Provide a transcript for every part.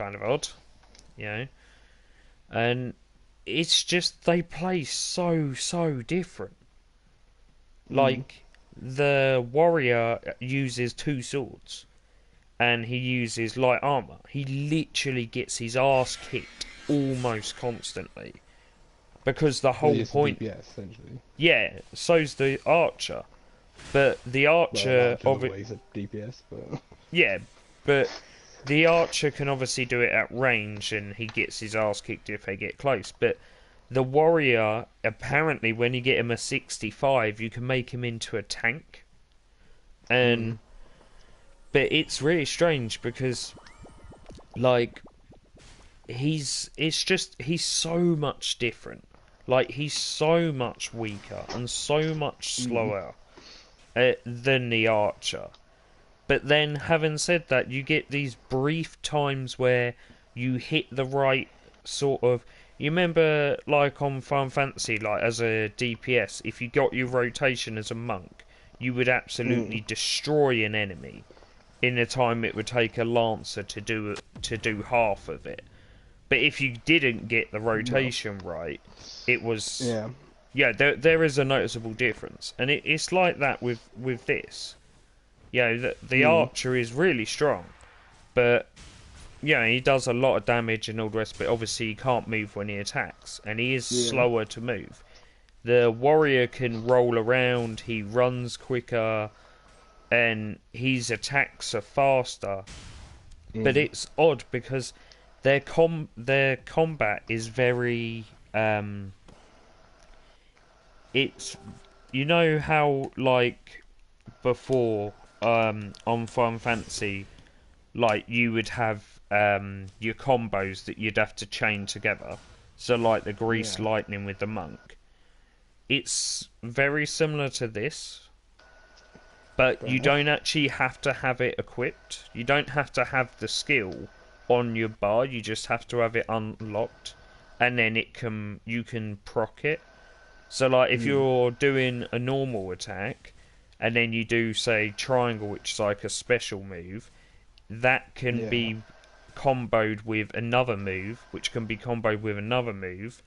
kind of odd, you know. And it's just they play so different. Like the warrior uses two swords, and he uses light armor. He literally gets his ass kicked almost constantly because the Well, whole it's point. DPS essentially. Yeah, so's the archer, but the Well, the archer archer's of it. always a DPS, but Yeah, but the archer can obviously do it at range, and he gets his ass kicked if they get close. But the warrior, apparently, when you get him a 65, you can make him into a tank. And but it's really strange because, like, he's so much different. Like, he's so much weaker and so much slower than the archer. But then, having said that, you get these brief times where you hit the right sort of. You remember, like on Final Fantasy, like as a DPS, if you got your rotation as a monk, you would absolutely destroy an enemy in the time it would take a lancer to do half of it. But if you didn't get the no. rotation right, it was Yeah. yeah. There is a noticeable difference, and it's like that with this. You know, the archer is really strong, but yeah, he does a lot of damage and all the rest. But obviously, he can't move when he attacks, and he is Yeah. slower to move. The warrior can roll around. He runs quicker, and his attacks are faster. But it's odd because their combat is very it's you know how like before on Final Fantasy, like you would have your combos that you'd have to chain together. So like the grease Yeah. lightning with the monk. It's very similar to this, but Fair you enough. don't actually have to have it equipped. You don't have to have the skill on your bar. You just have to have it unlocked, and then you can proc it. So like if you're doing a normal attack, and then you do say triangle, which is like a special move, that can Yeah. be comboed with another move, which can be comboed with another move,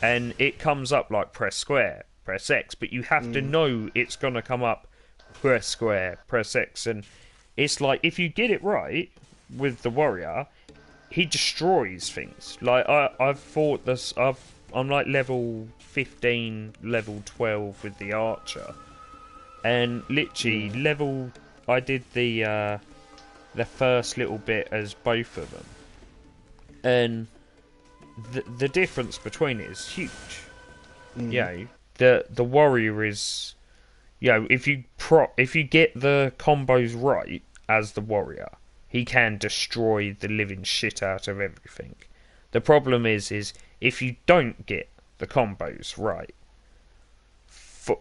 and it comes up like press square, press X, but you have to know it's gonna come up press square, press X, and it's like if you get it right with the warrior, he destroys things. Like I've fought this. I'm like level 15, level 12 with the archer, and literally level. I did the first little bit as both of them, and the difference between it is huge. You know, the warrior is, you know, if you get the combos right as the warrior, he can destroy the living shit out of everything. The problem is if you don't get the combos right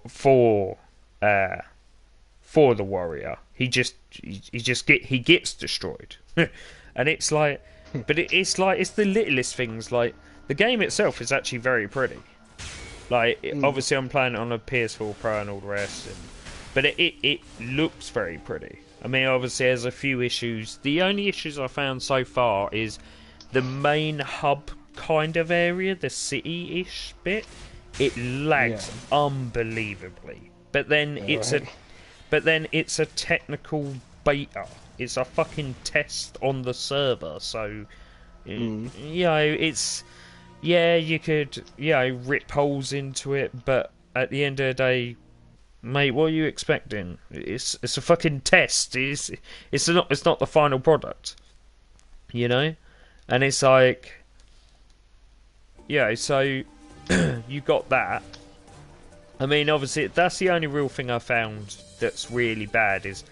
for uh, for the warrior, he gets destroyed, and it's like, but it's like it's the littlest things. Like the game itself is actually very pretty. Like obviously I'm playing it on a PS4 Pro and all the rest, but it looks very pretty. I mean, obviously there's a few issues. The only issues I found so far is the main hub kind of area, the city-ish bit. It Yeah. lags unbelievably. Alright. But then it's a technical beta. It's a fucking test on the server, so you know it's yeah, you could rip holes into it, but at the end of the day, mate, what are you expecting? It's a fucking test. It's not the final product, you know, and it's like so you got that. I mean, obviously, that's the only real thing I found that's really bad is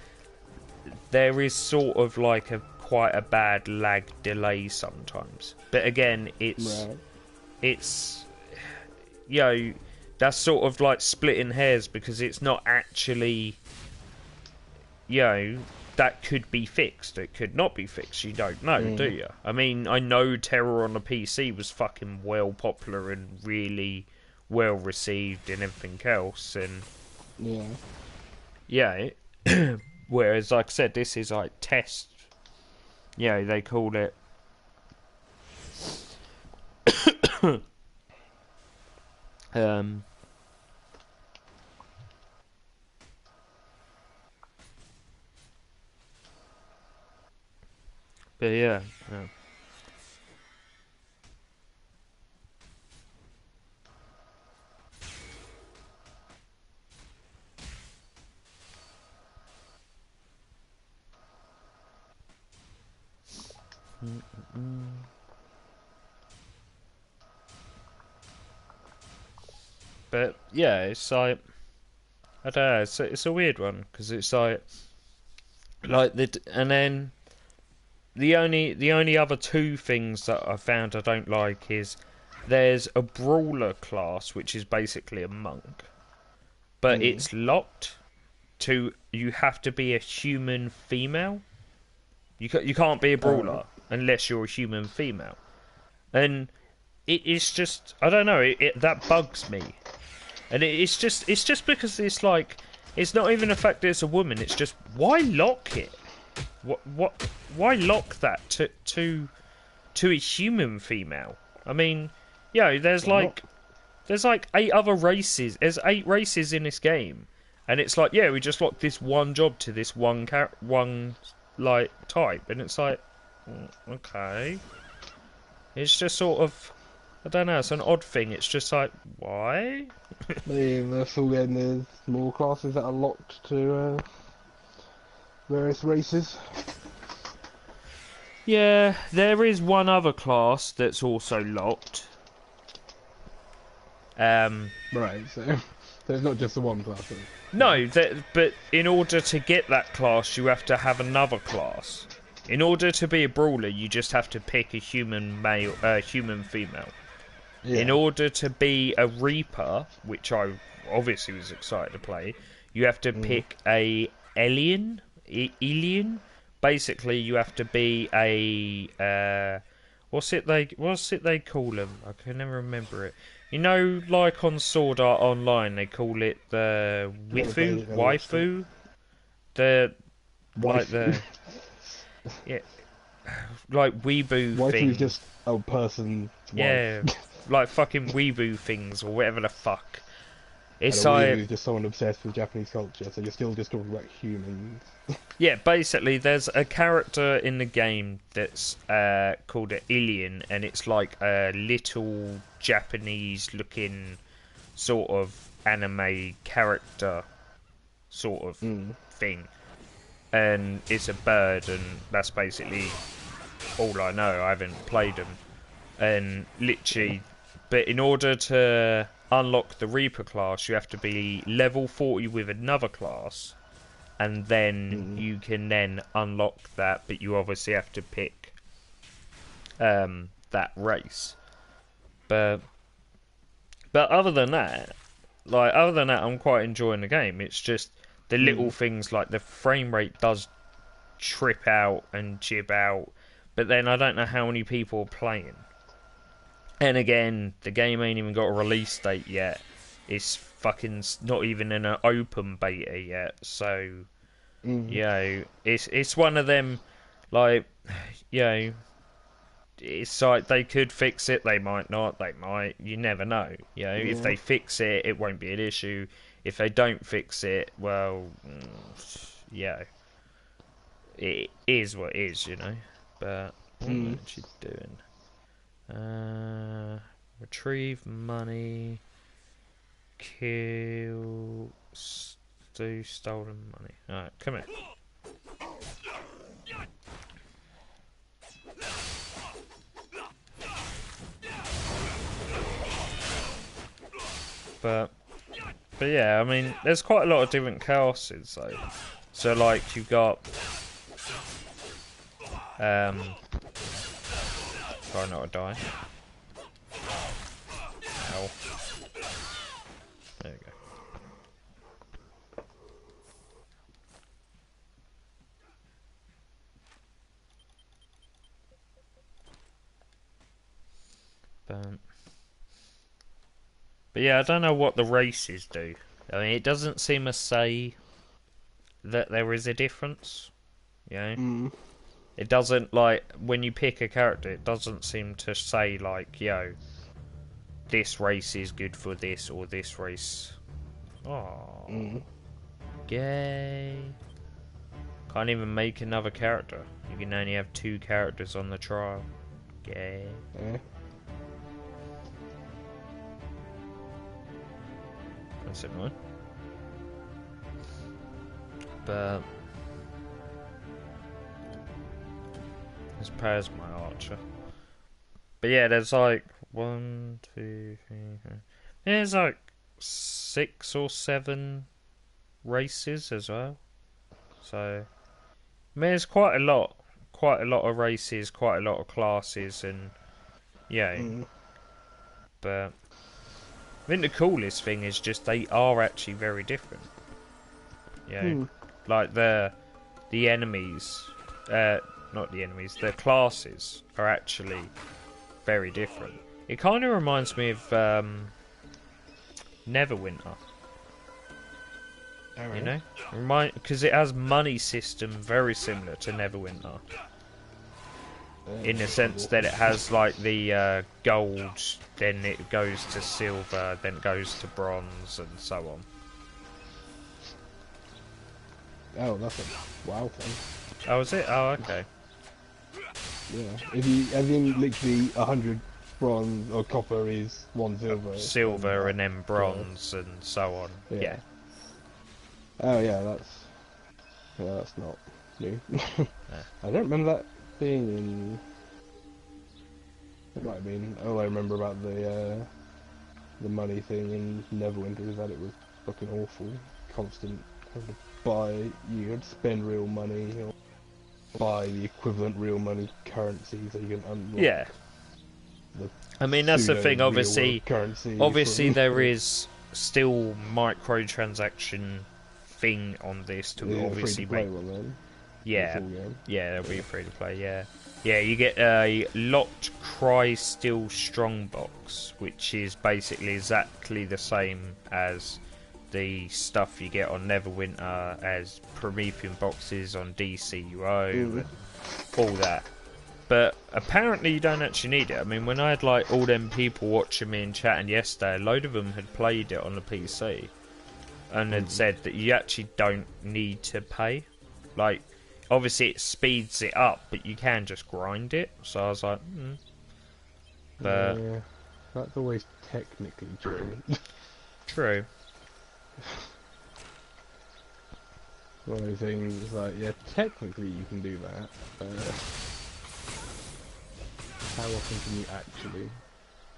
there is sort of like a quite a bad lag delay sometimes. But again, Right. it's that's sort of like splitting hairs because it's not actually that could be fixed. It could not be fixed. You don't know, do you? I mean, I know Terror on the PC was fucking well popular and really well received and everything else, and Yeah. yeah. Whereas, like I said, this is like test. They call it. um, but yeah, yeah. But yeah, it's like I don't know. It's a weird one because it's like and then the only other two things that I found I don't like is there's a brawler class which is basically a monk, but Mm. it's locked to you have to be a human female. You can't be a Alright. brawler unless you're a human female, and it's just I don't know. It that bugs me, and it's just because it's like it's not even the fact that it's a woman. It's just why lock it? What? Why lock that to a human female? I mean, there's Why not? like eight other races. There's 8 races in this game, and it's like we just locked this one job to this one like type, and it's like okay. It's just sort of I don't know. It's an odd thing. It's just like why? That's all. Then there's more classes that are locked to various races. Yeah, there is one other class that's also locked. Right. So there's not just the one class. No, but in order to get that class, you have to have another class. In order to be a brawler, you just have to pick a human male, human female. Yeah. In order to be a reaper, which I obviously was excited to play, you have to pick a alien. Alien. Basically, you have to be a what's it they call them? I can never remember it. You know, like on Sword Art Online, they call it the waifu, the like Waifu. yeah, like weeboo Waifu thing. is just a person's Yeah, wife. like fucking weeboo things or whatever the fuck. And It's a weirdo like is just someone obsessed with Japanese culture, so you're still just talking about humans. yeah, basically, there's a character in the game that's called an alien, and it's like a little Japanese-looking sort of anime character sort of thing, and it's a bird, and that's basically all I know. I haven't played them, and literally, but in order to unlock the Reaper class, you have to be level 40 with another class. And then you can then unlock that, but you obviously have to pick that race. But other than that, I'm quite enjoying the game. It's just the little things like the frame rate does trip out and jib out, but then I don't know how many people are playing. And again, the game ain't even got a release date yet. It's fucking not even in an open beta yet, so it's one of them. Like, it's like they could fix it, they might not, they might. You never know. If they fix it, it won't be an issue. If they don't fix it, well, it is what it is, But what am I actually doing? Retrieve money, kill, do stolen money. Alright, come here. But yeah, I mean, there's quite a lot of different classes though. So like you've got try not to die. Ow. There we go. But yeah, I don't know what the races do. I mean, it doesn't seem to say that there is a difference. It doesn't, like, when you pick a character, it doesn't seem to say, like, this race is good for this, or this race. Oh, gay. Can't even make another character. You can only have 2 characters on the trial. Gay. Yeah. That's annoying. But let's pause my archer. But yeah, there's like 1, 2, 3, 4. There's like 6 or 7 races as well. So I mean, there's quite a lot of races, quite a lot of classes, and yeah. But I think the coolest thing is just they are actually very different. Yeah, like the enemies, not the enemies, the classes are actually very different. It kind of reminds me of Neverwinter. You know, because it has money system very similar to Neverwinter. In the sense that it has like the gold, then it goes to silver, then it goes to bronze, and so on. Oh, that's a WoW thing. Oh, is it? Oh, okay. Yeah. If you, as in literally 100 bronze or copper is 1 silver. Silver and then bronze and so on. Yeah. Oh yeah, that's not new. I don't remember that being in. It might have been. All I remember about the money thing in Neverwinter is that it was fucking awful. Constant having to buy. You had to spend real money or buy the equivalent real money currency so you can unlock. Yeah. I mean, that's the thing. Obviously, there is still microtransaction thing on this to obviously make. Yeah, there'll be free to play. Yeah, you get a locked Cry Still Strong box, which is basically exactly the same as the stuff you get on Neverwinter, as Promethean boxes on DCUO, and all that. But apparently you don't actually need it. I mean, when I had like all them people watching me and chatting yesterday, a load of them had played it on the PC and had said that you actually don't need to pay. Like, obviously it speeds it up, but you can just grind it. So I was like, But yeah, that's always technically true. True. One of those things like, yeah, technically you can do that. How often can you actually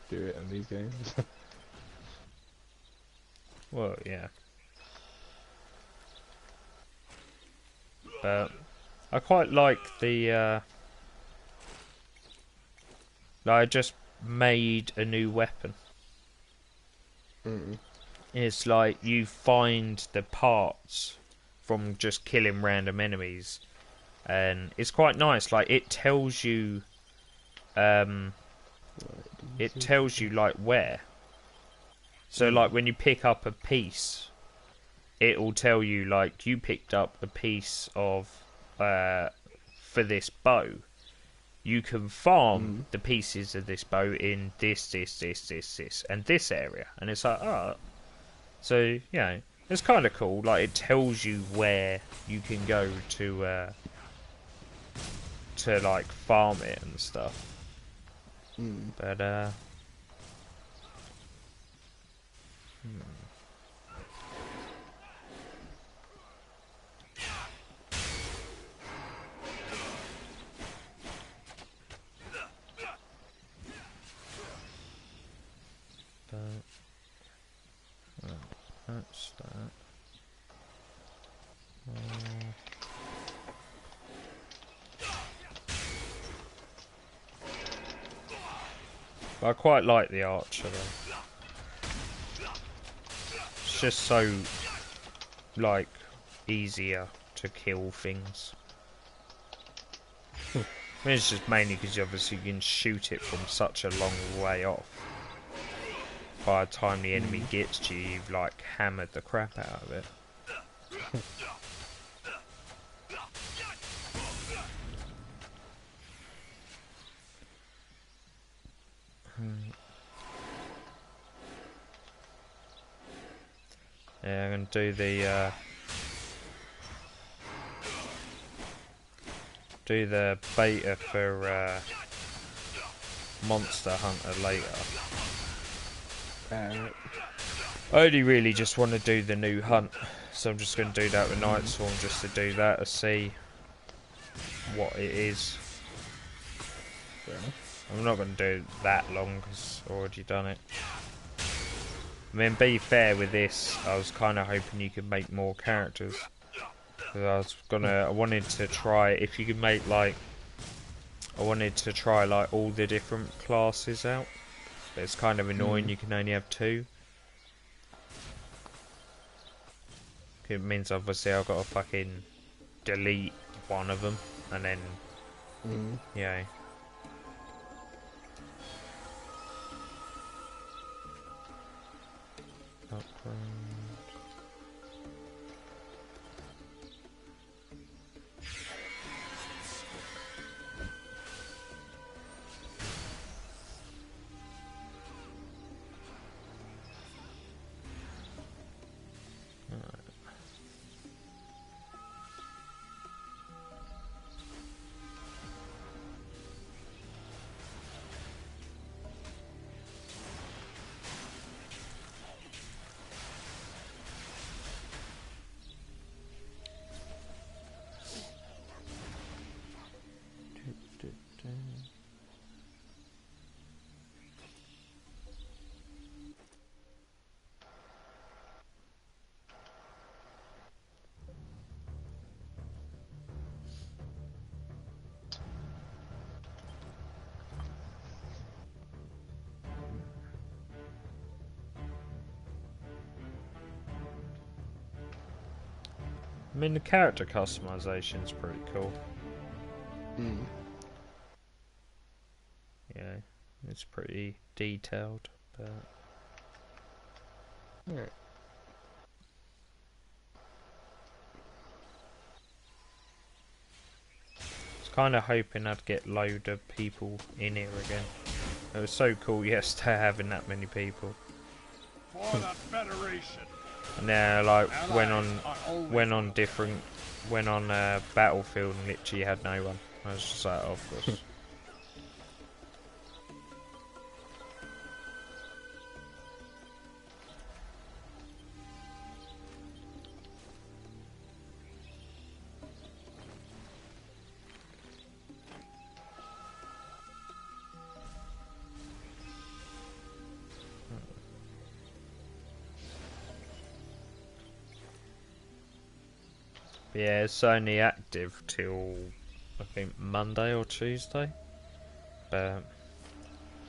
do it in these games? Well, yeah. But I quite like the I just made a new weapon. It's like you find the parts from just killing random enemies, and it's quite nice. Like, it tells you like where. So like when you pick up a piece, it will tell you like you picked up a piece of for this bow. You can farm the pieces of this bow in this, and this area, and it's like, oh, so yeah, it's kind of cool. Like, it tells you where you can go to like farm it and stuff. But that's that. I quite like the archer though. It's just so like easier to kill things. I mean, it's just mainly because obviously you can shoot it from such a long way off. By the time the enemy gets to you, you've like hammered the crap out of it. Yeah, I'm gonna do the beta for Monster Hunter later. I only really just want to do the new hunt, so I'm just going to do that with Night Swarm just to do that to see what it is. I'm not going to do it that long because I've already done it. I mean, be fair with this, I was kind of hoping you could make more characters. Because I wanted to try, if you could make like, I wanted to try like all the different classes out. But it's kind of annoying you can only have 2. It means obviously I've got to fucking delete one of them and then, yeah. Upgrade. I mean, the character customization's pretty cool. Yeah, it's pretty detailed, but... Yeah. I was kind of hoping I'd get load of people in here again. It was so cool yesterday having that many people. For the Federation. And then like went on Battlefield and literally had no one. I was just like, oh, of course. Yeah, it's only active till I think Monday or Tuesday. But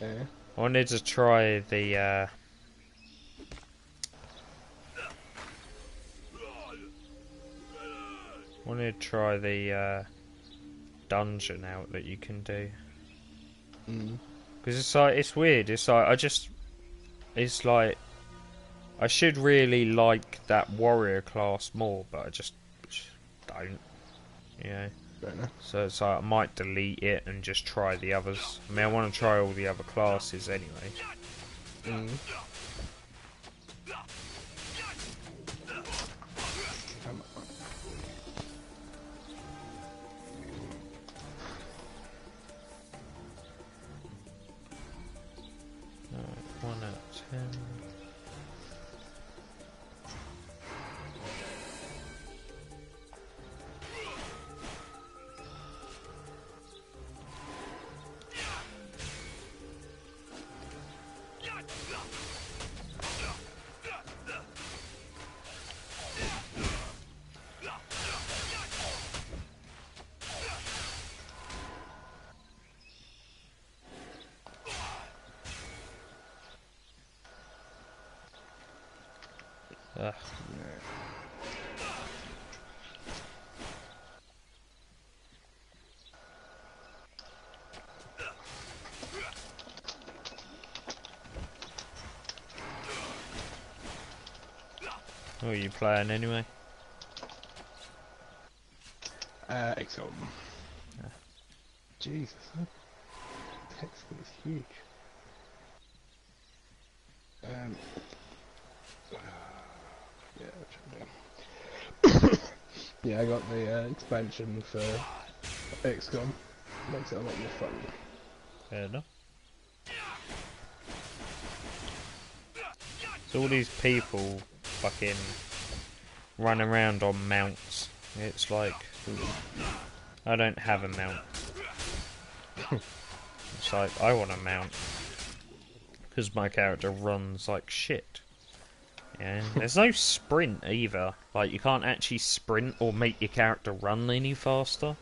Yeah. I wanted to try the dungeon out that you can do. Because it's like, it's weird. It's like it's like I should really like that warrior class more, but I just don't. Yeah. So it's like I might delete it and just try the others. I mean, I want to try all the other classes anyway. Alright, 1 out of 10. Ugh. What are you playing anyway? XCOM. Jesus, that text is huge. Yeah, which I do. Yeah, I got the expansion for XCOM. Makes it a lot more fun. Fair enough. So all these people fucking run around on mounts. It's like, I don't have a mount. It's like, I want a mount. Because my character runs like shit. Yeah, there's no sprint either. Like, you can't actually sprint or make your character run any faster.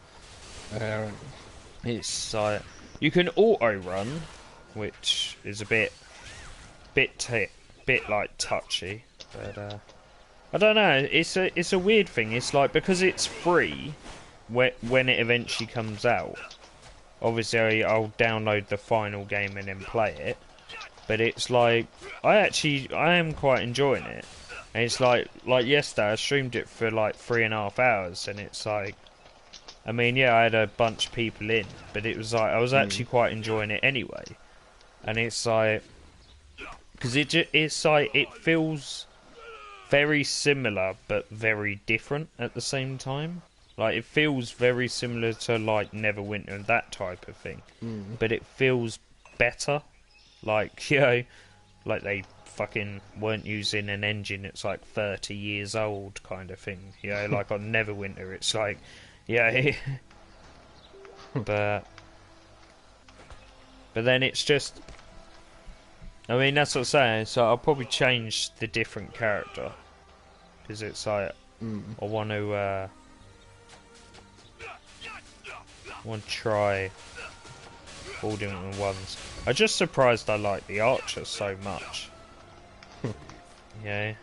It's like, you can auto-run, which is a bit like touchy, but I don't know. It's a weird thing. It's like, because it's free when it eventually comes out. Obviously, I'll download the final game and then play it. But it's like, I am quite enjoying it. And it's like yesterday, I streamed it for like 3.5 hours, and it's like, I mean, yeah, I had a bunch of people in, but it was like, I was actually quite enjoying it anyway. And it's like, because it's like, it feels very similar, but very different at the same time. Like, it feels very similar to like Neverwinter and that type of thing. But it feels better. Like, you know, like they fucking weren't using an engine that's like 30 years old kind of thing. You know, like on Neverwinter, it's like, yeah. but then it's just, I mean, that's what I'm saying. So I'll probably change the different character. Because it's like, I want to try all different ones. I'm just surprised I like the archer so much. Yeah.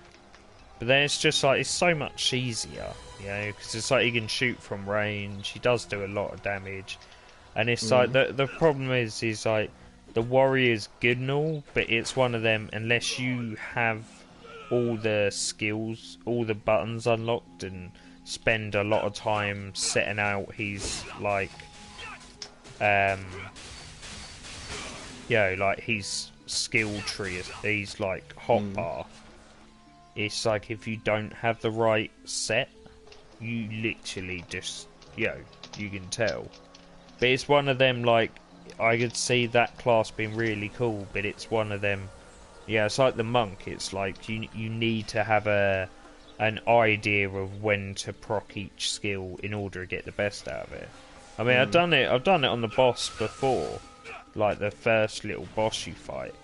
But then it's just like, it's so much easier, you know, because it's like, he can shoot from range, he does do a lot of damage, and it's like, the problem is like, the warrior's good and all, but it's one of them, unless you have all the skills, all the buttons unlocked, and spend a lot of time setting out his, like, you know, like his skill tree, he's like hotbar. It's like, if you don't have the right set, you literally just, you know, you can tell. But it's one of them, like, I could see that class being really cool, but it's one of them, yeah, it's like the monk. It's like, you need to have an idea of when to proc each skill in order to get the best out of it. I mean, I've done it on the boss before, like the first little boss you fight.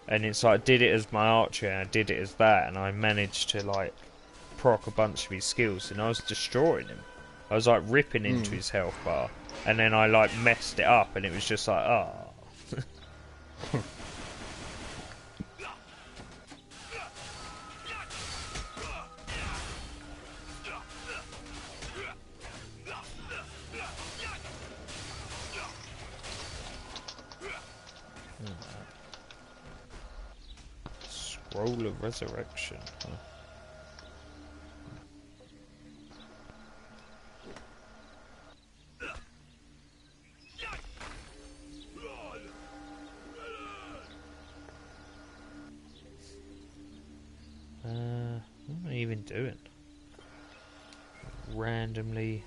And it's like, I did it as my archer, and I did it as that, and I managed to, like, proc a bunch of his skills, and I was destroying him. I was, like, ripping into his health bar, and then I, like, messed it up, and it was just like, ah. Scroll of Resurrection. Huh. What am I even doing? Randomly.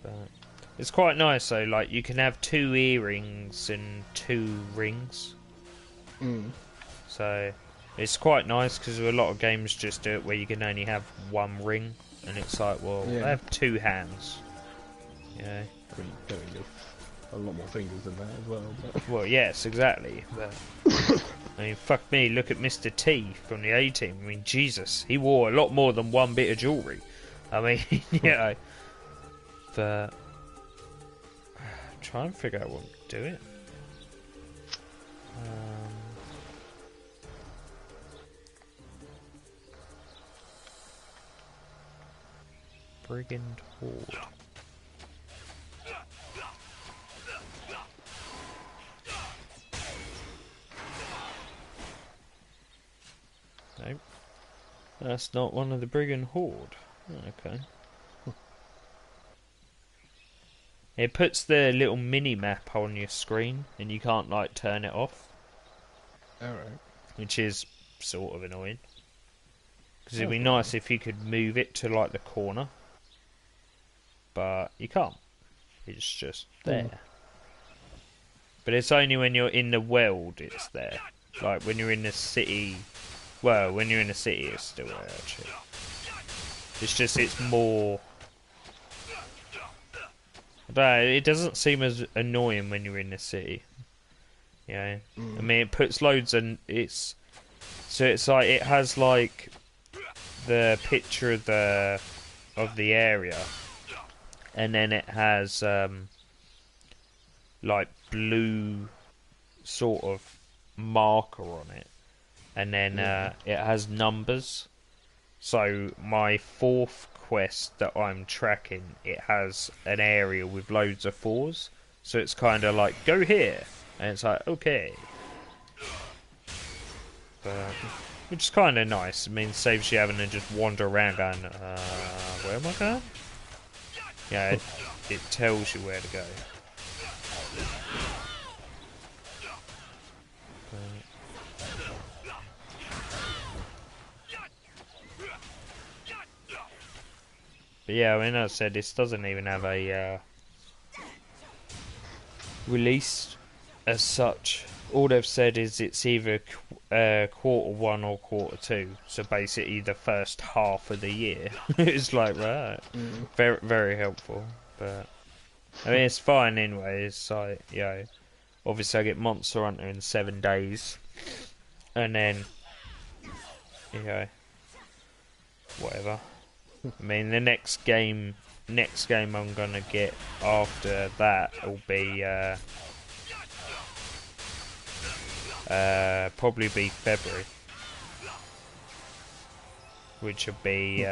But it's quite nice though, like, you can have 2 earrings and 2 rings. So it's quite nice, because a lot of games just do it where you can only have 1 ring, and it's like, well, I have 2 hands. Yeah. I mean, you don't need a lot more fingers than that as well. But... Well, yes, exactly. But I mean, fuck me, look at Mr. T from the A-Team. I mean, Jesus, he wore a lot more than 1 bit of jewellery. I mean, you know. But try and figure out what to do it. Brigand Horde. Nope. That's not one of the Brigand Horde. Okay. It puts the little mini map on your screen, and you can't like turn it off, Alright. which is sort of annoying. Because it'd be nice if you could move it to like the corner, but you can't. It's just there. But it's only when you're in the world it's there. Like when you're in the city. Well, when you're in the city it's still there actually. It's just it's more. I don't know, it doesn't seem as annoying when you're in the city. Yeah. I mean it puts loads and it's. So it's like it has like the picture of the area, and then it has like blue sort of marker on it, and then it has numbers. So my 4th quest that I'm tracking, it has an area with loads of 4s, so it's kind of like go here, and it's like okay. But which is kind of nice. I mean, saves you having to just wander around going, where am I going? Yeah, it tells you where to go. But yeah, I mean, as I said, this doesn't even have a release as such. All they've said is it's either Q1 or Q2, so basically the first half of the year. It's like, right, very, very helpful. But I mean, it's fine anyway. It's like, you know, obviously I get Monster Hunter in 7 days, and then, you know, whatever. I mean, the next game I'm gonna get after that will be probably be February, which will be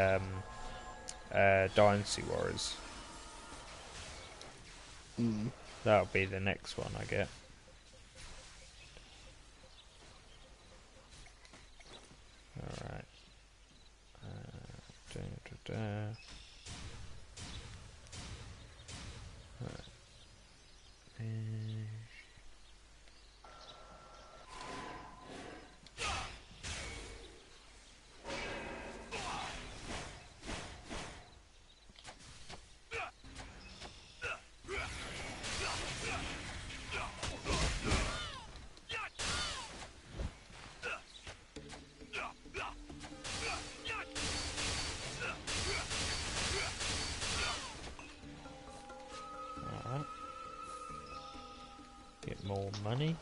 Dynasty Warriors. That'll be the next one I get. Alright. Get more money.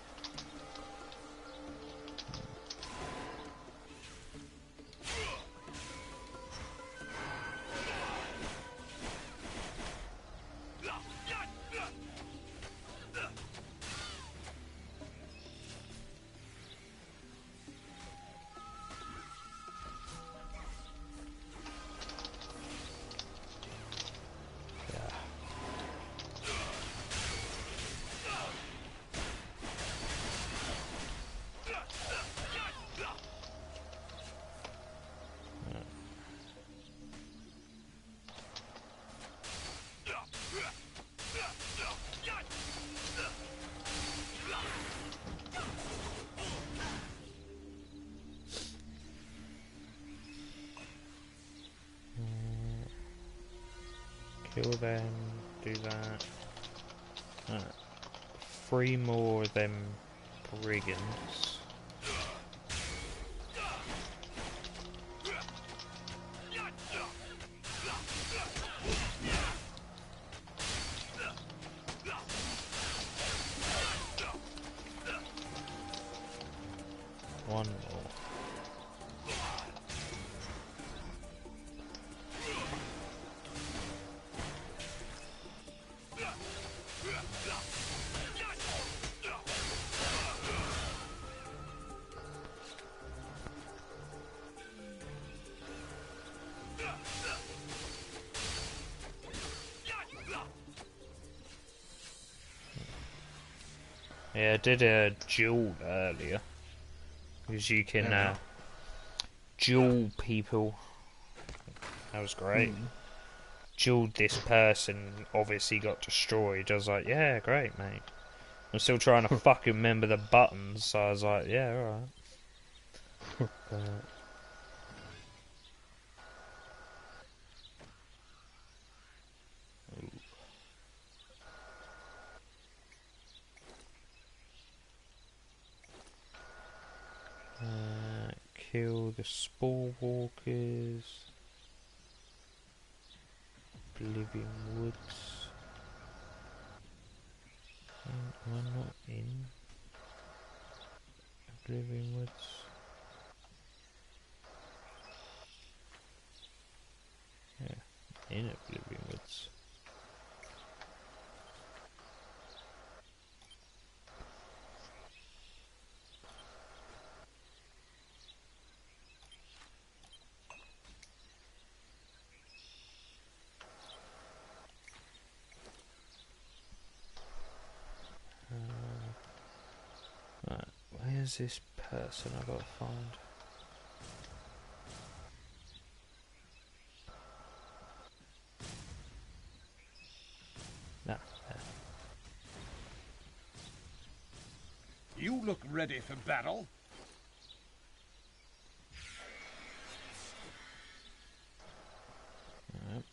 Kill them, do that. 3 more of them brigands. One more. Yeah, I did a duel earlier. Because you can duel people. That was great. dueled this person, obviously got destroyed. I was like, yeah, great, mate. I'm still trying to fucking remember the buttons, so I was like, yeah, alright. Kill the spore walkers. Oblivion Woods. Am I not in Oblivion Woods? Yeah, in Oblivion Woods. Right, where's this person I gotta find? Nah, there. You look ready for battle. Alright.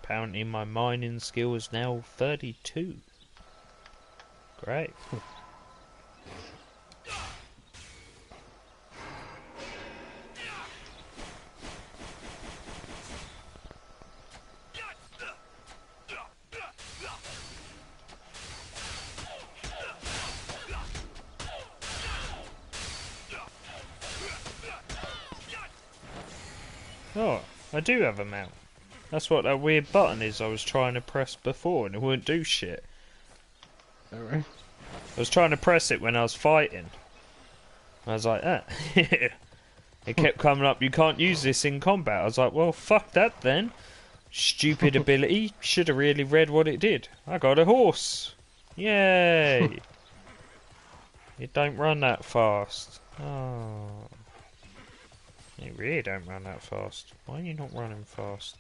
Apparently my mining skill is now 32. Great. Oh, I do have a mount. That's what that weird button is I was trying to press before and it wouldn't do shit. Alright. I was trying to press it when I was fighting. I was like, ah. It kept coming up, you can't use this in combat. I was like, well, fuck that then. Stupid ability. Should have really read what it did. I got a horse. Yay. It don't run that fast. Oh. You really don't run that fast. Why are you not running fast?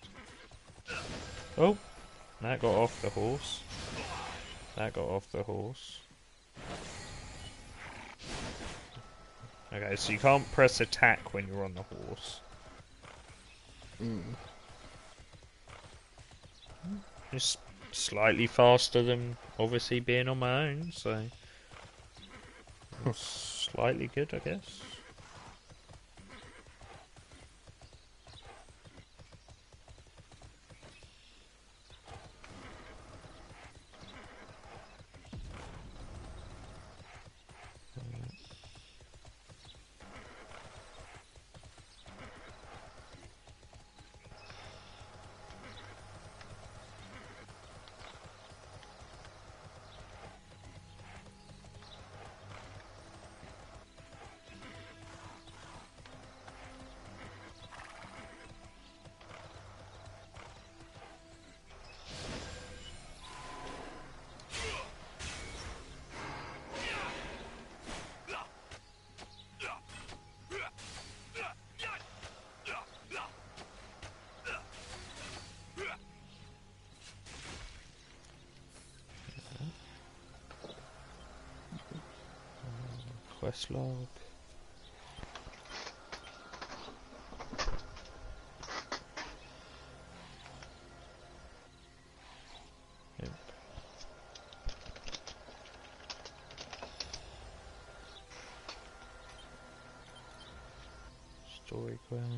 Oh, that got off the horse. That got off the horse. Okay, so you can't press attack when you're on the horse. It's slightly faster than obviously being on my own, so it's slightly good, I guess. Quest log. Yep. Story quests.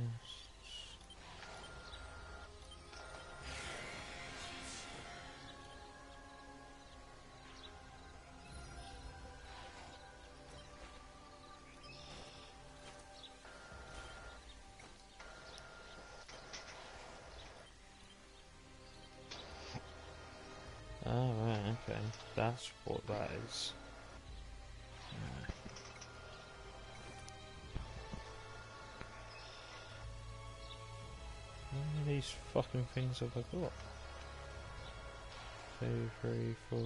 Oh, right, okay. That's what that is. How many of these fucking things have I got? 2, 3, 4.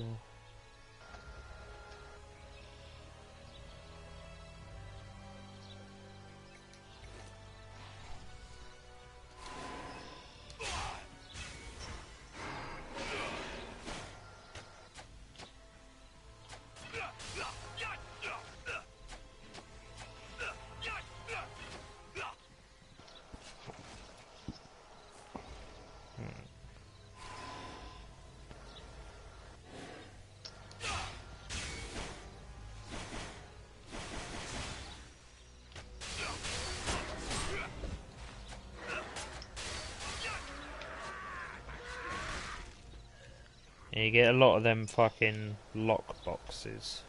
And you get a lot of them fucking lock boxes.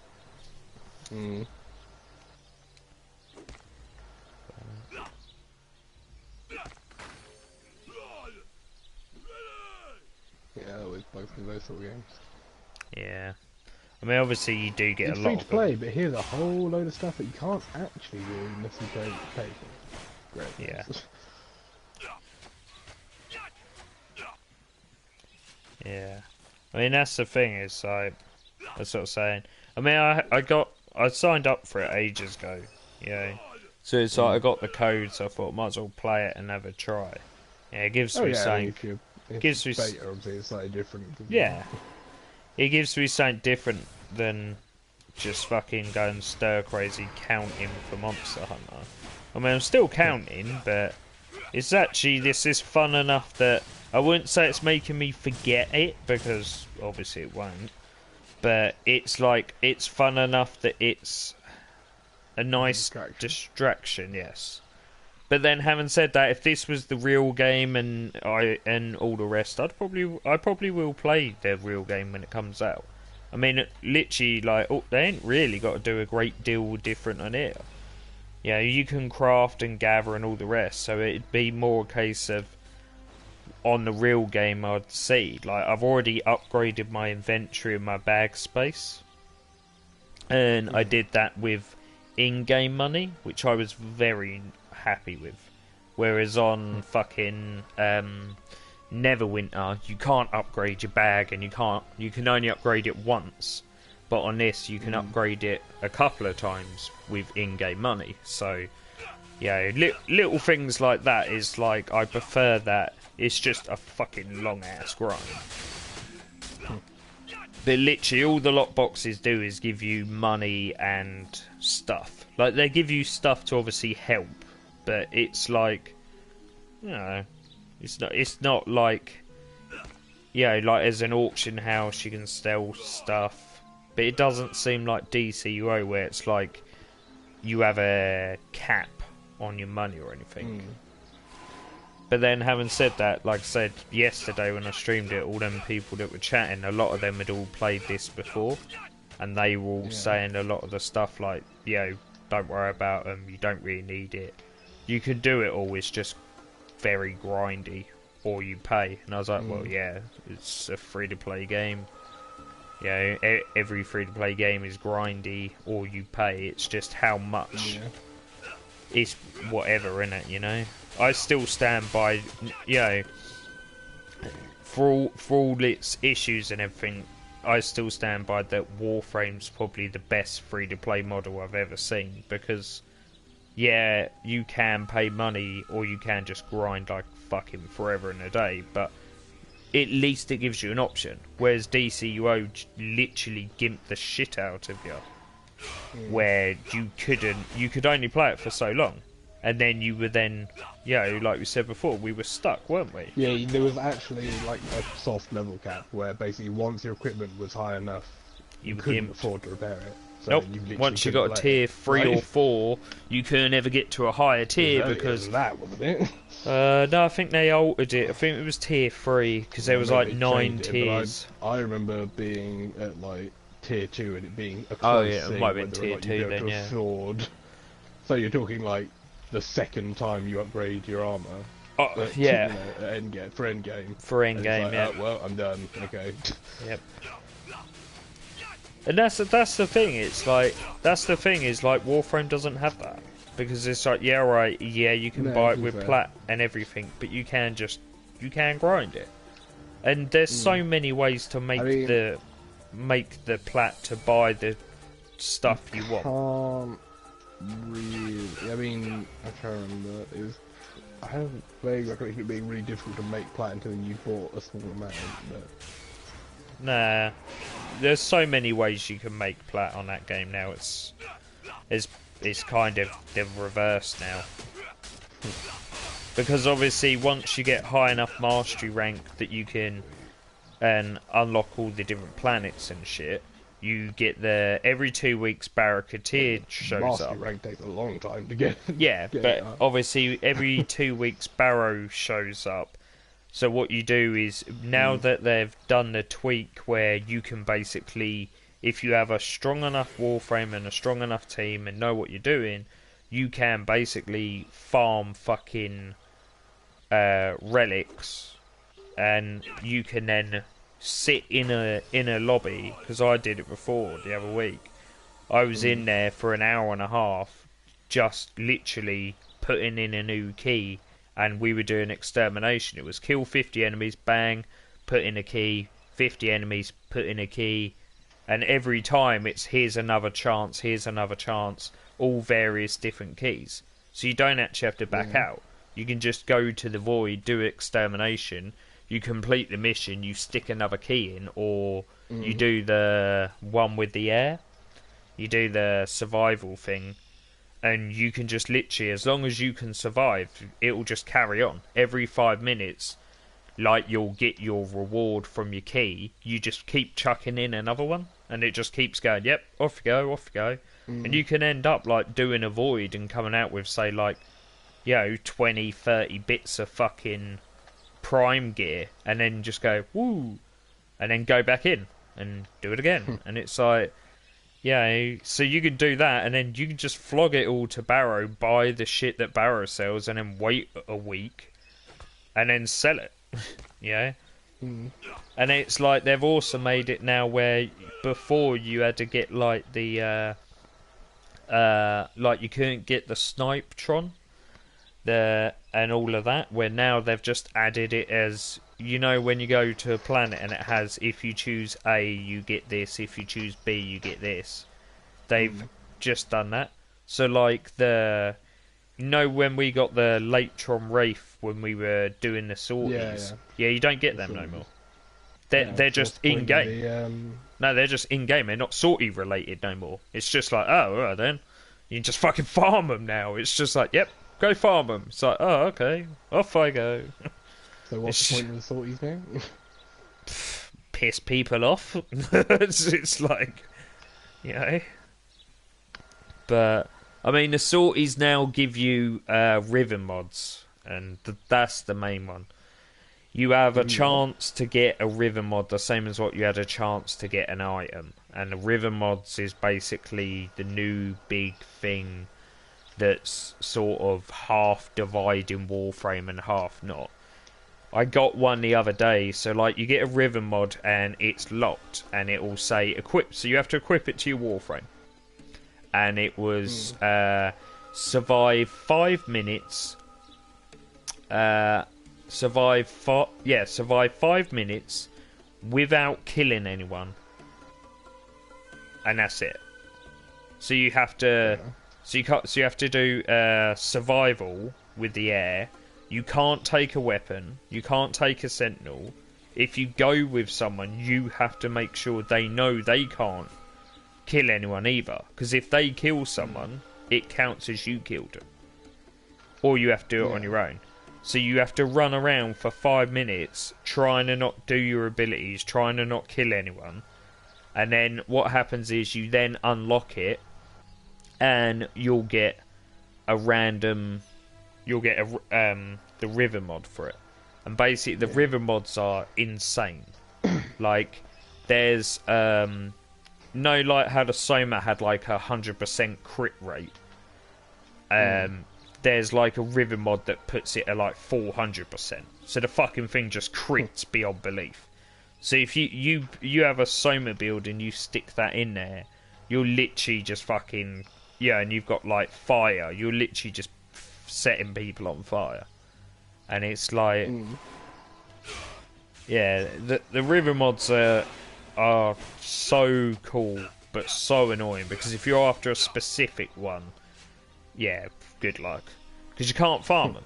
Mm. Yeah, with both of those sort of games. Yeah. I mean, obviously you do get It's a free lot to of play, them. but here's a whole load of stuff that you can't actually do unless you pay for. Great. Yeah. Yeah. I mean, that's the thing, is like, I was sort of saying, I mean, I signed up for it ages ago, you know. So it's like, I got the code, so I thought, might as well play it and have a try. Yeah, it gives Oh me yeah, I something, mean, if gives me, beta, obviously it's slightly different. yeah. It gives me something different than just fucking going stir crazy counting for Monster Hunter. I mean, I'm still counting, but it's actually, this is fun enough that I wouldn't say it's making me forget it, because obviously it won't. But it's like, it's fun enough that it's a nice distraction, yes. But then, having said that, if this was the real game and all the rest, I probably will play the real game when it comes out. I mean, literally, like, they ain't really got to do a great deal different on it. Yeah, you can craft and gather and all the rest, so it'd be more a case of, on the real game, I'd see. Like, I've already upgraded my inventory and my bag space, and I did that with in-game money, which I was very happy with. Whereas on fucking Neverwinter, you can't upgrade your bag, and you can only upgrade it once. But on this, you can upgrade it a couple of times with in-game money. So, yeah, little things like that is like, I prefer that. It's just a fucking long-ass grind. But literally, all the lot boxes do is give you money and stuff. Like, they give you stuff to obviously help, but it's like, you know, it's not like, yeah, like as an auction house you can sell stuff. But it doesn't seem like DCUO, where it's like you have a cap on your money or anything. But then, having said that, like I said yesterday when I streamed it, all them people that were chatting, a lot of them had all played this before, and they were all saying a lot of the stuff like, don't worry about them, you don't really need it. You can do it all, it's just very grindy, or you pay. And I was like, well, yeah, it's a free-to-play game. Yeah, every free-to-play game is grindy, or you pay. It's just how much. Yeah. It's whatever, innit, you know? I still stand by, for all its issues and everything, I still stand by that Warframe's probably the best free-to-play model I've ever seen, because, yeah, you can pay money, or you can just grind like fucking forever and a day, but at least it gives you an option. Whereas DCUO literally gimped the shit out of you, where you could only play it for so long, and then you were like we said before, we were stuck, weren't we? Yeah, there was actually like a soft level cap where basically once your equipment was high enough, you couldn't afford to repair it. So Nope. you Once you got a tier 3 or 4, you couldn't ever get to a higher tier because that wasn't it. no, I think they altered it. I think it was tier 3 because there was like 9 tiers. I remember being at like tier 2 and it being a close Oh yeah, it thing might have been whether or tier 2 not you'd be able then, to yeah. afford. So you're talking like the second time you upgrade your armor. Oh, yeah. For endgame. For endgame, like, yeah. Oh, well, I'm done. Okay. Yep. And that's the thing. It's like Warframe doesn't have that, because it's like, yeah, right, yeah, you can buy it with plat and everything, but you can grind it, and there's so many ways to make the plat to buy the stuff you want. Really, I mean, I can't remember. I have a vague recollection of it being really difficult to make plat until you bought a small amount. But nah, there's so many ways you can make plat on that game now. It's kind of the reverse now, because obviously once you get high enough mastery rank that you can unlock all the different planets and shit. You get every 2 weeks Barracuda shows mastery up. rank takes a long time to get. Yeah, but obviously every 2 weeks Barrow shows up, So what you do is, now that they've done the tweak where you can basically, if you have a strong enough warframe and a strong enough team and know what you're doing, you can basically farm fucking relics, and you can then sit in a lobby, because I did it before the other week. I was in there for an hour and a half, just literally putting in a new key, and we were doing extermination. It was kill 50 enemies, bang, put in a key, 50 enemies, put in a key, and every time it's here's another chance, all various different keys. So you don't actually have to back out. You can just go to the void, do extermination, you complete the mission, you stick another key in, or you do the one with the air, you do the survival thing, and you can just literally, as long as you can survive, it will just carry on. Every 5 minutes, like, you'll get your reward from your key, you just keep chucking in another one, and it just keeps going, yep, off you go, off you go. And you can end up, like, doing a void and coming out with, say, like, 20, 30 bits of fucking prime gear, and then just go, woo, and then go back in and do it again. And it's like, so you can do that, and then you can just flog it all to Barrow, buy the shit that Barrow sells, and then wait a week, and then sell it. And it's like, they've also made it now where before you had to get, like, the like, you couldn't get the Snipetron and all of that, where now they've just added it as, when you go to a planet and it has, if you choose A you get this, if you choose B you get this. They've just done that. So, like, when we got the Latron Wraith when we were doing the sorties, you don't get them no more. They're just in game. No, they're just in game. They're not sortie related no more. It's just like, oh, alright then, you can just fucking farm them now. It's just like, yep, go farm them. It's like, oh, okay, off I go. So what's the point of the sorties now? Piss people off. It's like, But, I mean, the sorties now give you riven mods, and that's the main one. You have a chance to get a riven mod, the same as what you had a chance to get an item. And the riven mods is basically the new big thing that's sort of half dividing Warframe and half not. I got one the other day, so, like, you get a riven mod and it's locked, and it will say equip, so you have to equip it to your Warframe. And it was survive 5 minutes, survive 5 minutes without killing anyone, and that's it. So you have to so you have to do survival with the air. You can't take a weapon, you can't take a sentinel. If you go with someone, you have to make sure they know they can't kill anyone either, because if they kill someone, it counts as you killed them, or you have to do it on your own. So you have to run around for 5 minutes trying to not do your abilities, trying to not kill anyone. And then what happens is you then unlock it, and you'll get a random... the river mod for it. And basically the river mods are insane. Like, there's... like how the Soma had like 100% crit rate. There's like a river mod that puts it at like 400%. So the fucking thing just crits beyond belief. So if you have a Soma build and you stick that in there, you're literally just fucking... and you've got like fire. You're literally just setting people on fire. And it's like... the river mods are so cool, but so annoying, because if you're after a specific one, good luck, because you can't farm them.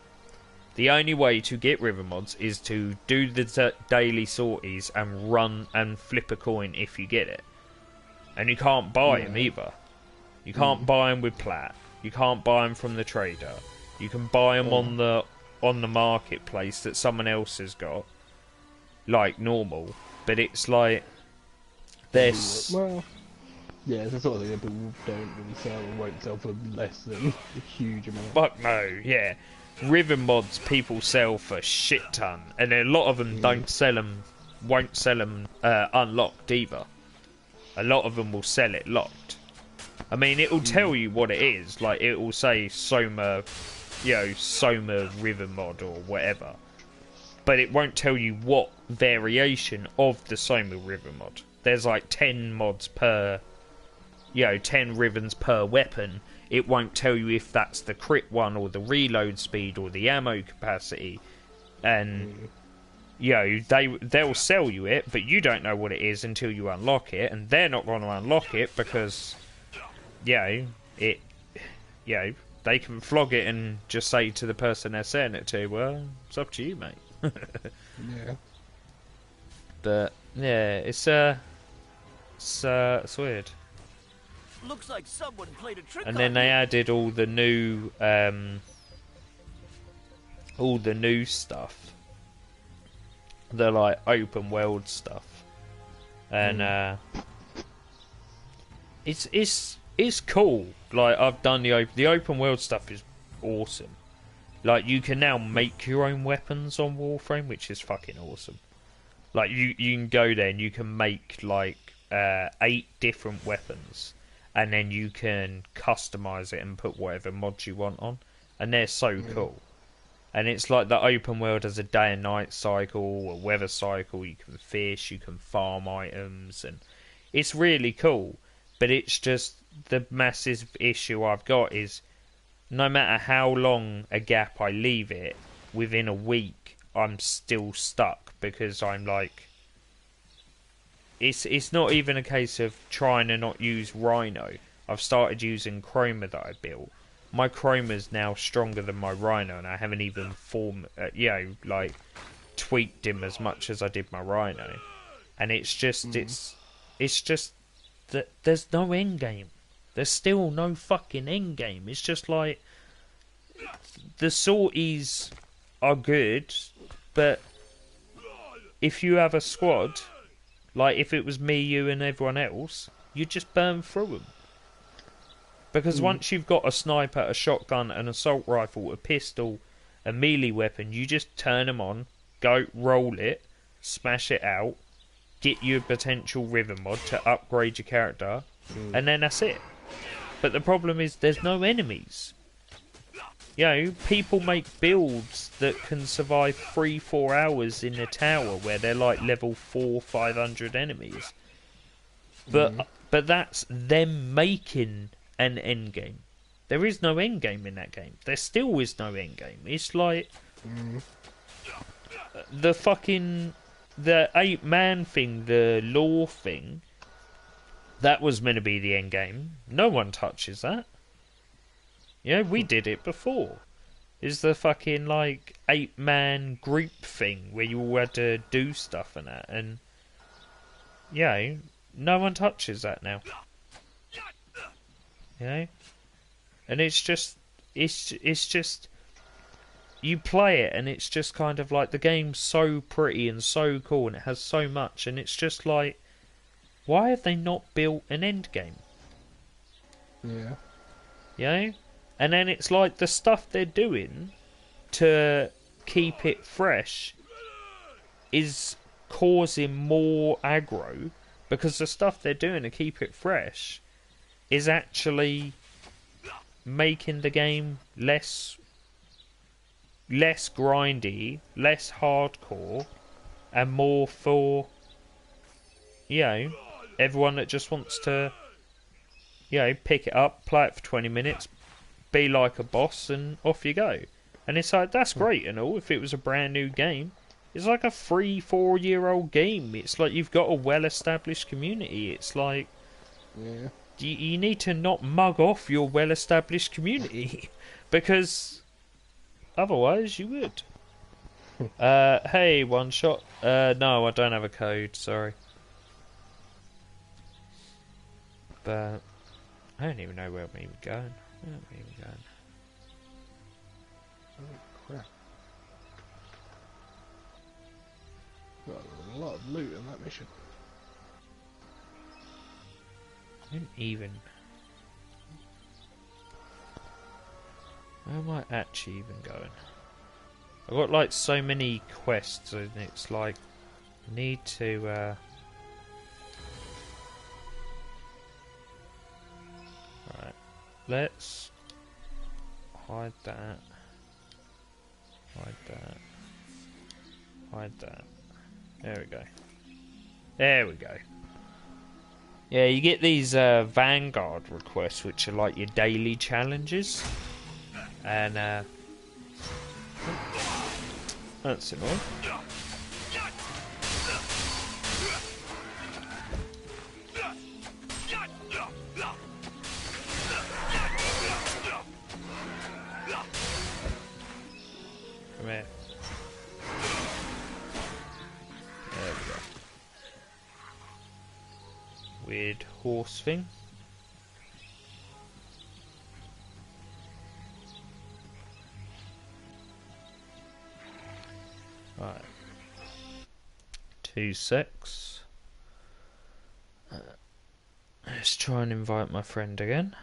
The only way to get river mods is to do the daily sorties and run and flip a coin if you get it. And you can't buy them either. You can't buy them with plat. You can't buy them from the trader. You can buy them on the marketplace that someone else has got, like normal. But it's like this. Well, Yeah, it's the sort of thing that people don't really sell or won't sell for less than a huge amount. Fuck no, yeah. Riven mods people sell for shit ton, and a lot of them don't sell them, won't sell them unlocked either. A lot of them will sell it locked. I mean, it will tell you what it is. Like, it will say Soma, Soma Riven mod or whatever. But it won't tell you what variation of the Soma Riven mod. There's like 10 mods per, 10 Rivens per weapon. It won't tell you if that's the crit one or the reload speed or the ammo capacity. And, they'll sell you it, but you don't know what it is until you unlock it. And they're not going to unlock it because, they can flog it and just say to the person they're selling it to, well, it's up to you, mate. Yeah. But, yeah, it's weird. Looks like someone played a trick And then on they you. added all the new stuff, the like open world stuff, and it's cool. Like, I've done the open world stuff is awesome. Like, you can now make your own weapons on Warframe, which is fucking awesome. Like, you can go there and you can make like 8 different weapons. And then you can customize it and put whatever mods you want on. And they're so cool. And it's like the open world has a day and night cycle, a weather cycle. You can fish, you can farm items. And it's really cool. But it's just the massive issue I've got is no matter how long a gap I leave it, within a week, I'm still stuck. Because I'm like... It's not even a case of trying to not use Rhino. I've started using Chroma that I built. My Chroma's now stronger than my Rhino, and I haven't even tweaked him as much as I did my Rhino. And it's just that there's no end game. There's still no fucking end game. It's just like the sorties are good, but if you have a squad. Like, if it was me, you, and everyone else, you'd just burn through them. Because once you've got a sniper, a shotgun, an assault rifle, a pistol, a melee weapon, you just turn them on, go roll it, smash it out, get you a potential Riven mod to upgrade your character, and then that's it. But the problem is there's no enemies. People make builds that can survive 3-4 hours in a tower where they're like level 400-500 enemies. But that's them making an endgame. There is no endgame in that game. There still is no endgame. It's like the 8-man thing, the law thing. That was meant to be the endgame. No one touches that. We did it before. Is the fucking like 8-man group thing where you all had to do stuff and that, and no one touches that now. And it's just you play it and it's just kind of like the game's so pretty and so cool and it has so much, and it's just like, why have they not built an end game? Yeah. And then it's like the stuff they're doing to keep it fresh is causing more aggro, because the stuff they're doing to keep it fresh is actually making the game less grindy, less hardcore, and more for everyone that just wants to pick it up, play it for 20 minutes, be like a boss, and off you go. And it's like, that's great and all if it was a brand new game. It's like a 3-4 year old game. It's like you've got a well established community. It's like you need to not mug off your well established community because otherwise you would. Hey, one shot. No, I don't have a code, sorry. But I don't even know where I'm even going. Oh, crap. Got a lot of loot in that mission. don't even... Where am I actually even going? I've got like so many quests and it's like... I need to... Right. Let's... hide that. Hide that. Hide that. There we go. There we go. Yeah, you get these Vanguard requests, which are like your daily challenges. And, that's annoying. Come here. There we go. Weird horse thing. Right. 2 secs. Let's try and invite my friend again.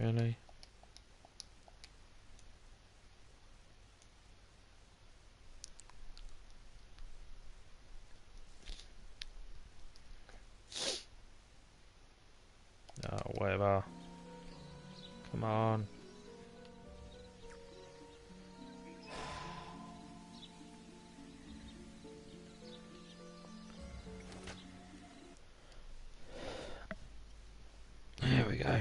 Really? Oh, whatever. Come on. There we go.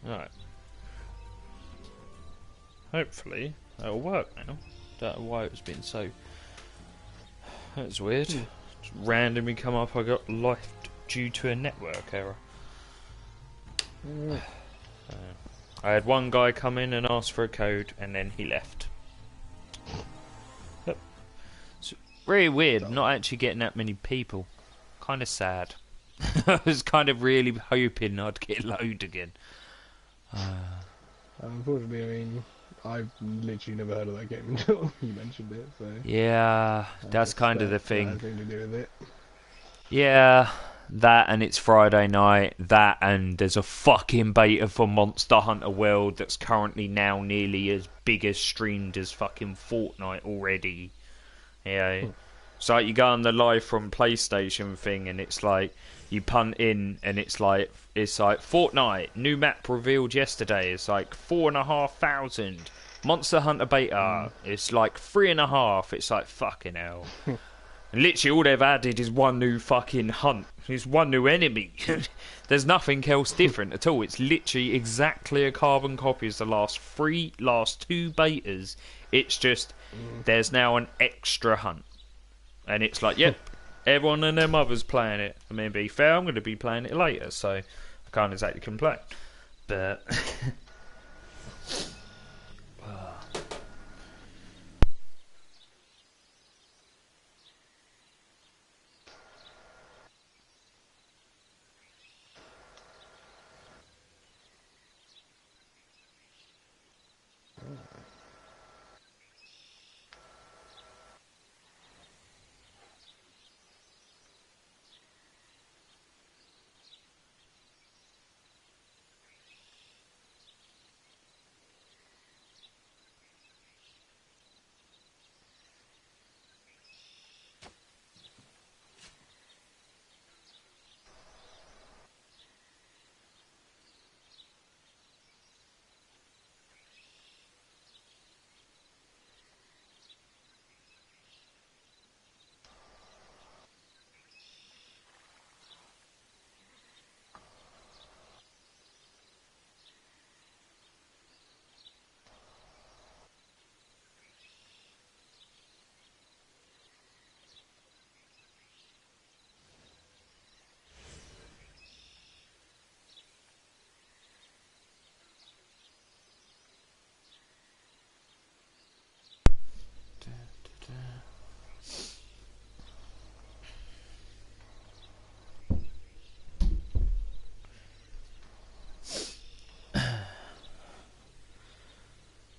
Alright. Hopefully that'll work now. Don't know why it was being so... That's weird. Just randomly come up, I got left due to a network error. I had one guy come in and ask for a code and then he left. Yep. It's really weird not actually getting that many people. Kind of sad. I was kind of really hoping I'd get a load again. Unfortunately, I mean, I've literally never heard of that game until you mentioned it, so... Yeah, that's kind of the That thing. has nothing to do with it. Yeah, that and it's Friday night. That and there's a fucking beta for Monster Hunter World that's currently now nearly as big as streamed as fucking Fortnite already. Yeah. It's like you go on the live from PlayStation thing and it's like you punt in and it's like Fortnite new map revealed yesterday. It's like 4,500. Monster Hunter Beta. It's like 3.5. It's like fucking hell. And literally all they've added is one new fucking hunt. It's one new enemy. There's nothing else different at all. It's literally exactly a carbon copy as the last two betas. It's just there's now an extra hunt. And it's like, yep, everyone and their mother's playing it. I mean, to be fair, I'm going to be playing it later, so I can't exactly complain. But...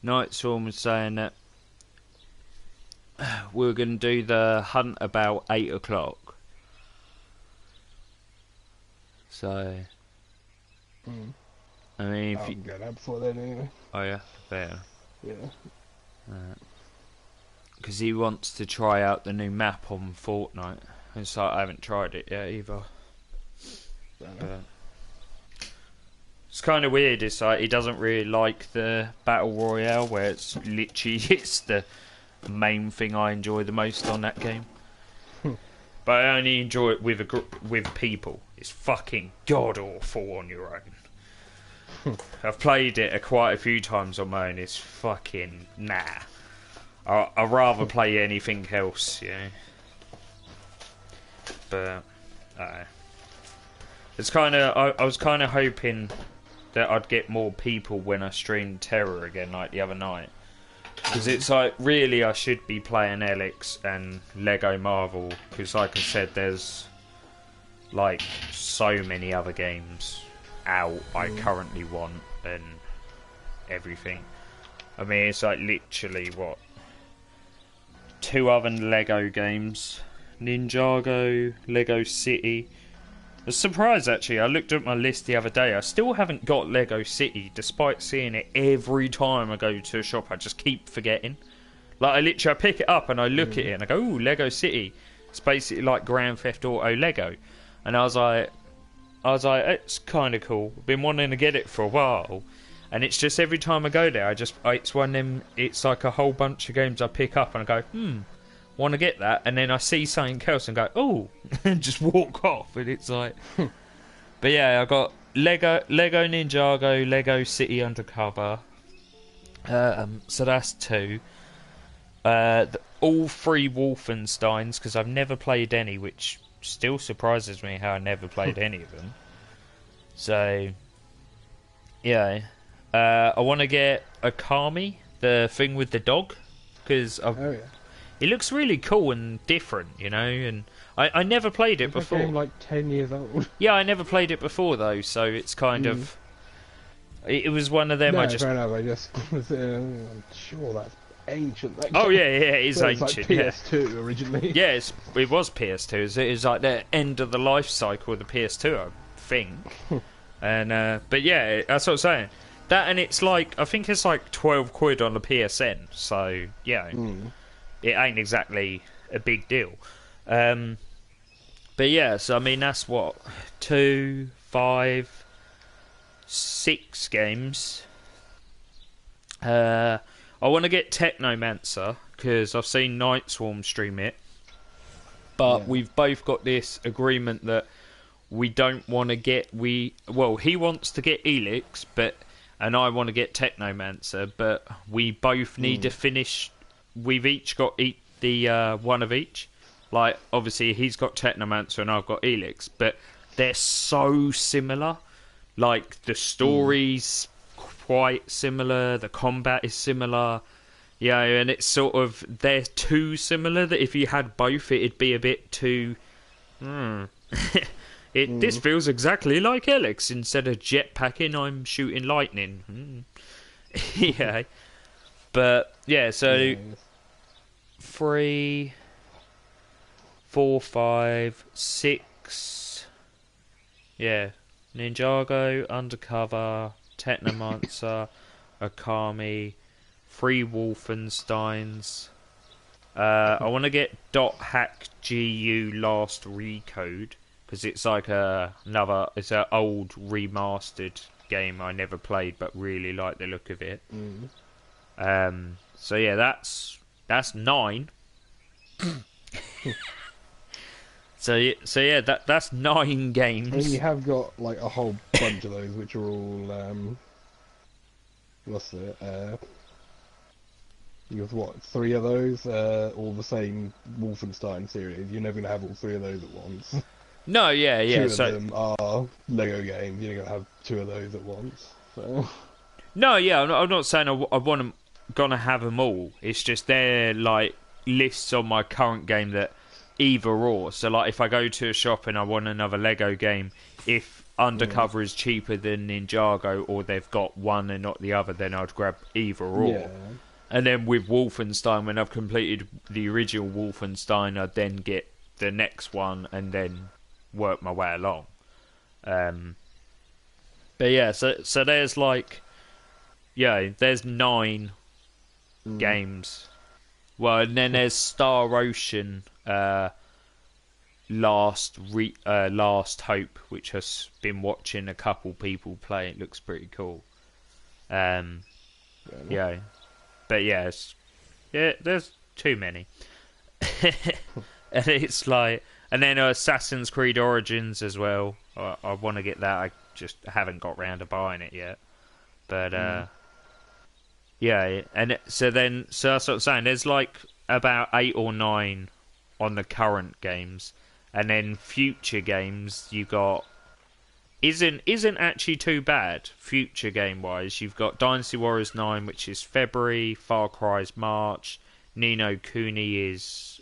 Nightstorm was saying that we were going to do the hunt about 8 o'clock. So, I mean, if I'll get out before then anyway. oh yeah, fair. Yeah. Because he wants to try out the new map on Fortnite. And so I haven't tried it yet either. But it's kind of weird. It's like he doesn't really like the battle royale, where it's literally it's the main thing I enjoy the most on that game. But I only enjoy it with with people. It's fucking god awful on your own. I've played it quite a few times on my own. It's fucking nah. I'd rather play anything else, you know. But it's kind of I was kind of hoping that I'd get more people when I streamed Terror again, like the other night. Because it's like, really, I should be playing Alex and Lego Marvel. Because, like I said, there's like so many other games out I currently want and everything. I mean, it's like literally what, 2 other Lego games: Ninjago, Lego City. I was surprised actually. I looked at my list the other day. I still haven't got Lego City, despite seeing it every time I go to a shop. I just keep forgetting. Like I pick it up and I look at it and I go, "Ooh, Lego City." It's basically like Grand Theft Auto Lego, and I was like, it's kind of cool. I've been wanting to get it for a while, and it's just every time I go there, it's one of them. It's like a whole bunch of games I pick up and I go, want to get that, and then I see something else and go, oh, and just walk off, and it's like. But yeah, I got Lego Ninjago, Lego City Undercover. So that's 2. All 3 Wolfensteins, because I've never played any, which still surprises me how I never played any of them. So yeah, I want to get Akami, the thing with the dog, because it looks really cool and different, you know, and I never played it before. Game like 10 years old. Yeah, I never played it before though, so it's kind of. It was one of them. No, I just. fair enough. I just I'm sure that's ancient. That Oh game. yeah, it is ancient. Like PS2 originally. Yeah, it was PS2. It was like the end of the life cycle of the PS2, I think. And but yeah, that's what I'm saying. That, and it's like, I think it's like 12 quid on the PSN. So yeah. It ain't exactly a big deal. But yeah, so I mean, that's what, 2, 5, 6 games. I want to get Technomancer, because I've seen Nightswarm stream it. But we've both got this agreement that we don't want to get... Well, he wants to get Elix, and I want to get Technomancer, but we both need to finish... We've each got the one of each. Like, obviously, he's got Technomancer and I've got Elix, but they're so similar. Like, the story's quite similar, the combat is similar. Yeah, and it's sort of... They're too similar that if you had both, it'd be a bit too... This feels exactly like Elix. Instead of jetpacking, I'm shooting lightning. Yeah. But, yeah, so... 3, 4, 5, 6. Yeah. Ninjago, Undercover, Technomancer, Akami, 3 Wolfensteins. I want to get .hack GU Last Recode, because it's like it's an old remastered game I never played but really like the look of it. So yeah, that's 9. So yeah, that's 9 games. And you have got like a whole bunch of those, which are all what's it? You have what? 3 of those, all the same Wolfenstein series. You're never gonna have all 3 of those at once. No, yeah. 2 of them are Lego games. You're gonna have 2 of those at once. So. No, yeah, I'm not saying I'm gonna have them all. It's just they're like lists on my current game that either or. So like if I go to a shop and I want another Lego game, if Undercover is cheaper than Ninjago, or they've got one and not the other, then I'd grab either or. Yeah. And then with Wolfenstein, when I've completed the original Wolfenstein, I'd then get the next one and then work my way along. But yeah, so there's like, yeah, there's 9 games. Well, and then there's Star Ocean, Last Hope, which has been watching a couple people play. It looks pretty cool. Yeah, but yeah, there's too many. And it's like, and then Assassin's Creed Origins as well. I want to get that. I just haven't got round to buying it yet. But yeah, and so that's what I'm saying. There's like about 8 or 9 on the current games, and then future games you got isn't actually too bad. Future game wise, you've got Dynasty Warriors 9, which is February, Far Cry's March, Ni no Kuni is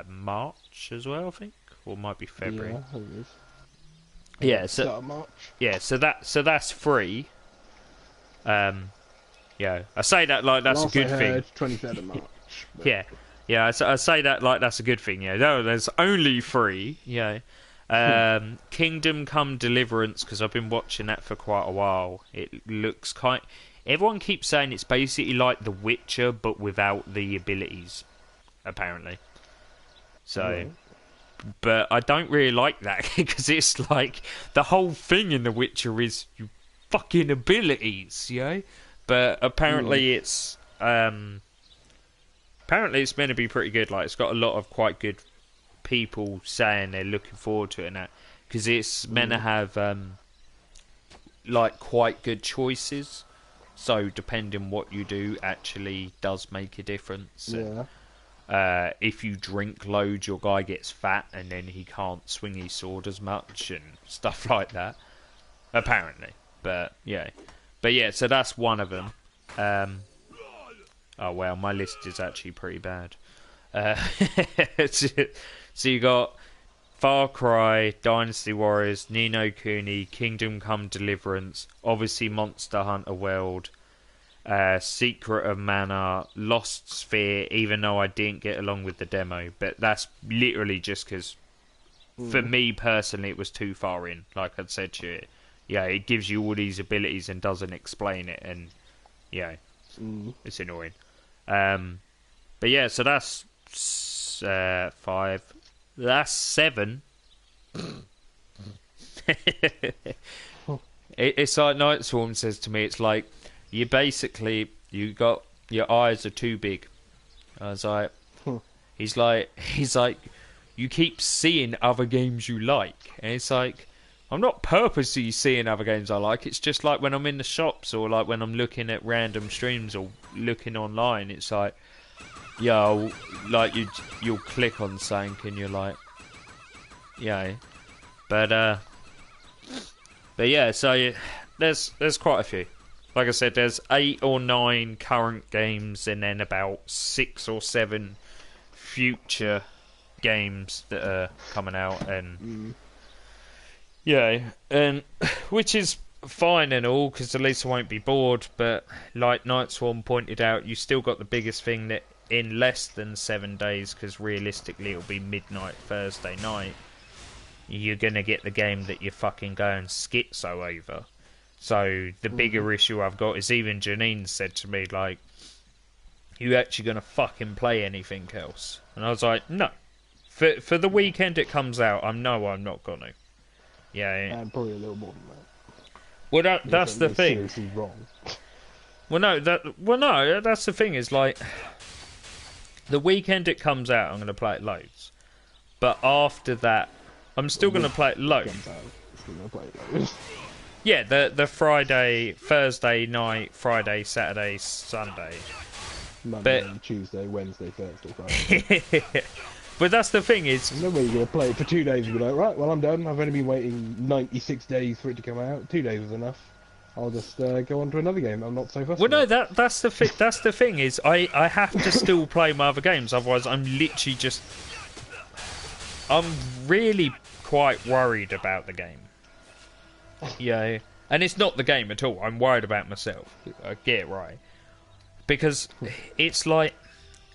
March as well, I think, or it might be February. Yeah, I think it is. Yeah, Start of March. Yeah, so that's free. Yeah, I say that like that's Last a good I thing. heard, 23rd of March. But... Yeah. I say that like that's a good thing. Yeah, no, there's only free. Yeah, Kingdom Come Deliverance, because I've been watching that for quite a while. It looks everyone keeps saying it's basically like The Witcher but without the abilities, apparently. So. But I don't really like that because it's like the whole thing in The Witcher is you fucking abilities, you know. But apparently it's meant to be pretty good. Like it's got a lot of quite good people saying they're looking forward to it and that, because it's meant to have like quite good choices. So depending what you do actually does make a difference. Yeah. If you drink loads, your guy gets fat and then he can't swing his sword as much and stuff like that. Apparently. But yeah, so that's one of them. Oh well, my list is actually pretty bad. So you got Far Cry, Dynasty Warriors, Ni no Kuni, Kingdom Come Deliverance, obviously Monster Hunter World, Secret of Mana, Lost Sphere, even though I didn't get along with the demo, but that's literally just because for me personally it was too far in. Like I'd said to you, yeah, it gives you all these abilities and doesn't explain it, and yeah, it's annoying. But yeah, so that's 5. That's 7. It's like Night Swarm says to me, it's like you got your eyes are too big. I was like, he's like, you keep seeing other games you like, and it's like, I'm not purposely seeing other games I like. It's just like when I'm in the shops or like when I'm looking at random streams or looking online. It's like, yeah, like you'll click on something and you're like, yeah, but yeah. So there's quite a few. Like I said, there's 8 or 9 current games and then about 6 or 7 future games that are coming out, and yeah, and which is fine and all, because at least I won't be bored. But like Night Swarm pointed out, you still got the biggest thing that in less than 7 days, because realistically it'll be midnight Thursday night, you're gonna get the game that you're fucking going schizo over. So the bigger issue I've got is, even Janine said to me, like, you actually gonna fucking play anything else? And I was like, no. For the weekend it comes out, I'm not gonna. Yeah. And probably a little more than that. Well, that's the thing. Seriously wrong. Well, no, that's the thing. Is like, the weekend it comes out, I'm gonna play it loads. But after that, I'm still gonna play it loads. Yeah, the Friday, Thursday night, Friday, Saturday, Sunday. Monday, Tuesday, Wednesday, Thursday, Friday. But that's the thing is... No way you're going to play it for 2 days and be like, right, well, I'm done. I've only been waiting 96 days for it to come out. 2 days is enough. I'll just go on to another game. I'm not so fussed. Well, no, that's the thing is, I have to still play my other games. Otherwise, I'm literally just... I'm really quite worried about the game. Yeah, and it's not the game at all. I'm worried about myself. I get it right, because it's like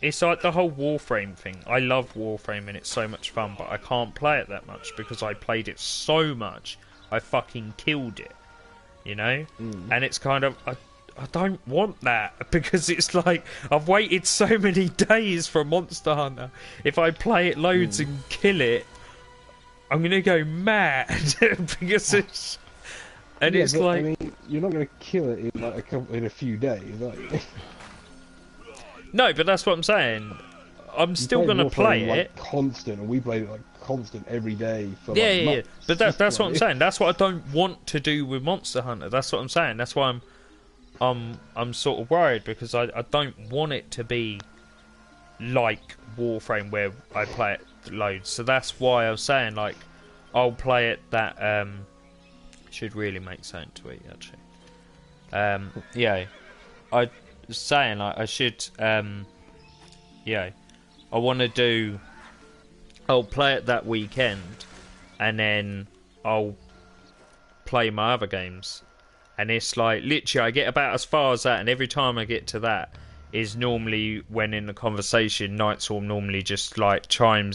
the whole Warframe thing. I love Warframe and it's so much fun, but I can't play it that much because I played it so much. I fucking killed it, you know. And it's kind of I don't want that because it's like I've waited so many days for Monster Hunter. If I play it loads and kill it, I'm gonna go mad because it's. And yeah, it's but, like, I mean, you're not going to kill it in like in a few days, are you? no, but that's what I'm saying. I'm still going to Warframe, play like, it. constant, and we played it like constant every day for Yeah, like yeah, yeah. months. But that's what I'm saying. That's what I don't want to do with Monster Hunter. That's what I'm saying. That's why I'm sort of worried because I don't want it to be like Warframe where I play it loads. So that's why I was saying like I'll play it that should really make sense to it actually. Yeah, I was saying like I should yeah, I want to do. I'll play it that weekend, and then I'll play my other games. And it's like literally, I get about as far as that, and every time I get to that is normally when in the conversation, Nightswarm normally just like chimes